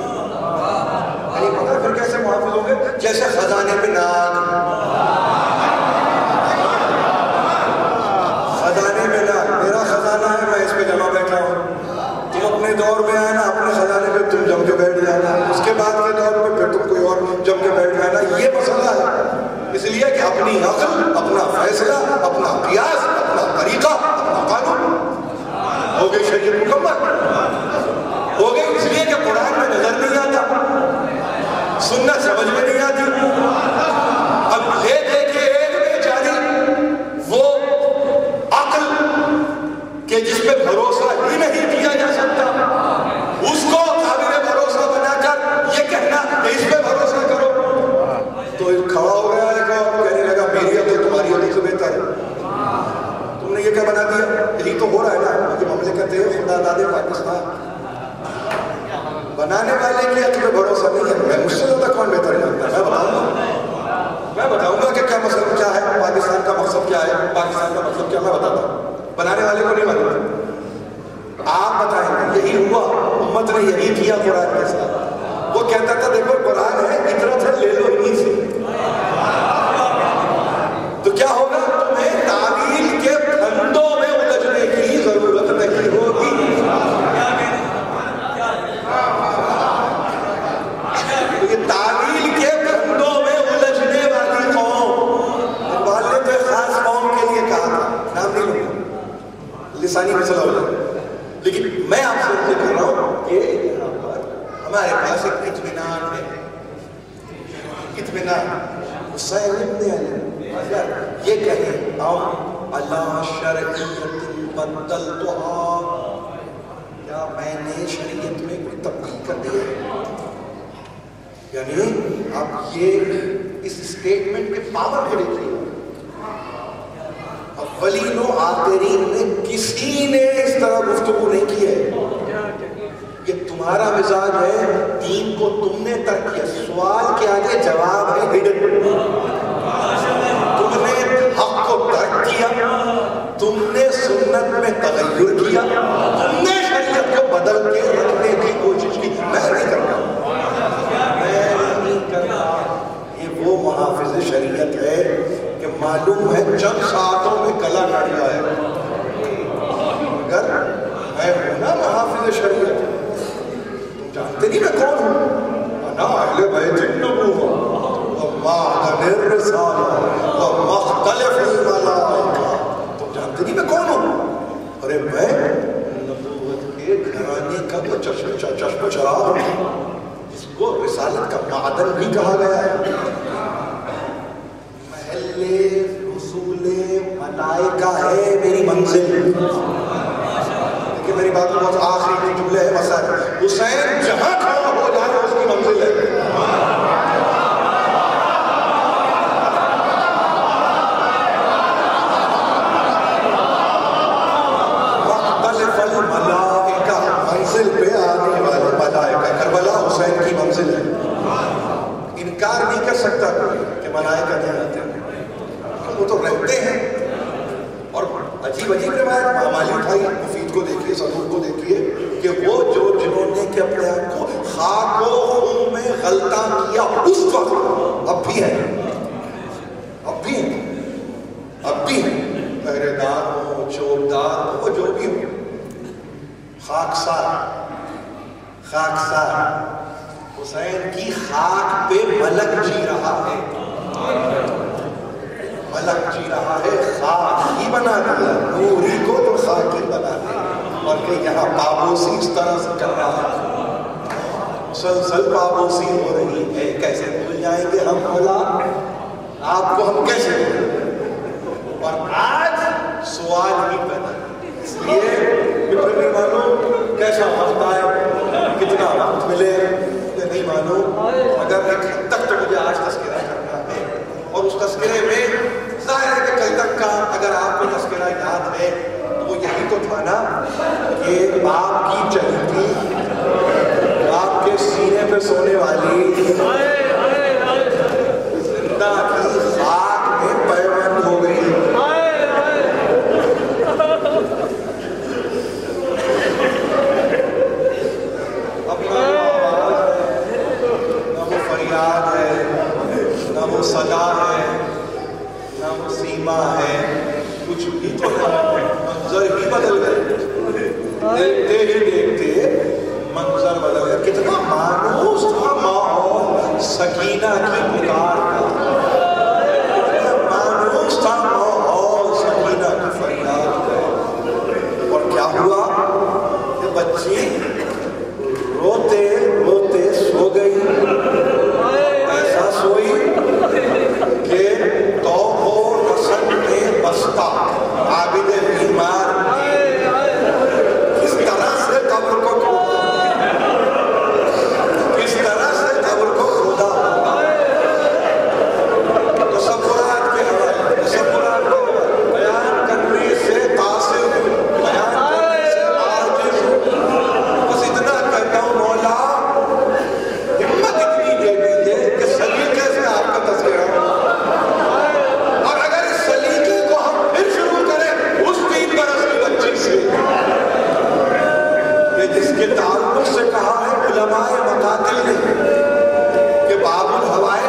یعنی پتہ پھر کیسے محافظ ہوں گے؟ جیسے خزانے پہ ناگ، خزانے میں ناگ، میرا خزانہ ہے، میں اس پہ جمع بیٹھا ہوں. تم اپنے دور میں آنا، اپنے خزانے پہ تم جم کے بیٹھ جانا، اس کے بعد کے دور پہ پھر تم کوئی اور جم کے بیٹھ جانا. یہ مسئلہ ہے. اس لیے کہ اپنی عقل، اپنا فیصلہ، اپنا قیاس، اپنا طریقہ، اپنا قانون، ہو گئی شریعت مکمل، ہو گئی. اس لیے کہ قرآن میں نظر نہیں آتا، سنت سمجھ میں نہیں آتی. اب لے دے کے ایک بیچاری وہ عقل کہ جس پہ بھروسہ ہی نہیں کیا جا سکتا، اس کو قابل بھروسہ بنا کر یہ کہنا کہ اس پہ بھروسہ کرو، تو کھڑا ہو گیا ایک اور کہنے لگا میری عقل تمہاری عقل سے بہتر ہے. تم نے یہ کیا بنا دیا؟ یہی تو ہو رہا ہے نا. یہ مملکت ہے خدا داد پاکستان، بنانے والے کی عقل پہ بھروسہ نہیں ہے. میں مجھ سے زیادہ کون بہتر جانتا ہے؟ میں بتاؤں گا کہ کیا مقصد کیا ہے، پاکستان کا مقصد کیا ہے، پاکستان کا مطلب کیا، میں بتاتا ہوں. بنانے والے کو نہیں معلوم، آپ بتائیں گے. یہی ہوا، امت نے یہی کیا قرآن کے ساتھ. وہ کہتا تھا دیکھو قرآن ہے، اتنا تھا لے لو انہیں سے. تو کیا ہوگا؟ تمہیں تعویل کے پھندوں میں الجھنے کی ضرورت نہیں ہوگی. یہ تعویل کے پھندوں میں الجھنے والی قوم، والد نے خاص قوم کے لیے کہا تھا، نام نہیں لوں، لسانی مسئلہ ہو جائے. لیکن میں آپ سے یہ کہہ رہا ہوں کہ یہاں پر ہمارے پاس ایک اطمینان ہے. اطمینان حسین ابن علی اگر یہ کہیں ام اللہ شرعیت بدلتها، کیا میں نے شریعت میں کوئی تبدیل کر دی ہے؟ یعنی آپ یہ اس اسٹیٹمنٹ کے پاور کو دیکھیے. اولین و آخرین میں کسی نے اس طرح گفتگو نہیں کی ہے. یہ تمہارا مزاج ہے، دین کو تم نے ترک کیا. سوال کے آگے جواب ہے ہڈن. تم نے حق کو ترک کیا، تم نے سنت میں تغیر کیا، تم نے شریعت کو بدل کے رکھنے کی کوشش کی. میں نہیں کرتا، یہ وہ محافظ شریعت ہے کہ معلوم ہے چند ساعتوں میں گلا کٹ جائے. اگر میں ہوں نا محافظ شریعت، تم جانتے نہیں میں کون ہوں؟ انا اہل بیت النبوہ ومعدن الرسالہ ومختلف الملائکہ. تم جانتے نہیں میں کون ہوں؟ ارے میں نبوت کے گھرانے کا تو چشم چراغ ہوں، جس کو رسالت کا معدن بھی کہا گیا ہے. محل رسول ملائکہ ہے میری منزل. کہ میری بات کو بہت آخری جملے ہے مسئلہ. حسین جہاں کھڑا ہو جائے اس کی منزل ہے. مختلف الملائکہ، منزل پہ آنے والے ملائکہ. کربلا حسین کی منزل ہے. انکار نہیں کر سکتا کوئی کہ ملائکہ نہیں آتے ہیں، وہ تو رہتے ہیں. اور عجیب عجیب روایت معمالی بھائی مفید کو دیکھیے، صدوق کو دیکھیے کہ وہ جنہوں نے کہ اپنے آپ کو خاک و خون میں غلطہ کیا اس وقت اب بھی ہیں، اب بھی ہیں، اب بھی ہیں. پہرے دار ہو، چوبدار ہو، وہ جو بھی ہو، خاکسار حسین کی خاک پہ ملک جی رہا ہے. ملک جی رہا ہے، خاک ہی بنا دیا، نوری کو تو خاک ہی بنا دیا. اور کہ یہاں پابوسی اس طرح سے کر رہا ہے، مسلسل پابوسی ہو رہی ہے. کیسے بھول جائیں گے ہم مولا آپ کو، ہم کیسے بھول؟ اور آج سوال ہی پیدا. اس لیے مجھے معلوم کیسا وقت آئے، کتنا وقت ملے نہیں معلوم، مگر ایک حد تک تو مجھے آج تذکرہ کرنا ہے. اور اس تذکرے میں ظاہر ہے کہ کل تک کا اگر آپ کو تذکرہ یاد ہے تو وہ یہی تو تھا نا کہ آپ کی چہیتی، آپ کے سینے پہ سونے والی زندہ کی خاک میں پیوند ہو گئی. اب نہ وہ فریاد ہے، نہ وہ صدا ہے، نہ وہ سیما ہے، کچھ بھی تو منظر ہی بدل گئے. دیکھتے ہی دیکھتے منظر بدل گیا. کتنا مانوس تھا ماحول سکینہ کی پکار کا، کتنا مانوس تھا ماحول سکینہ کی فریاد کا. اور کیا ہوا کہ بچی روتے روتے سو گئی. ایسا سوئی کہ توب و رسن میں بستہ عابد بیمار کس طرح سے قبر کو کھودا، کس طرح سے قبر کو کھودا. تصورات کے حوالے، تصورات کے حوالے بیان کرنے سے تاثر، بیان کرنے سے عاجز، اس کے تعلق سے کہا ہے علماء مقاتل نے کہ باب الحوائج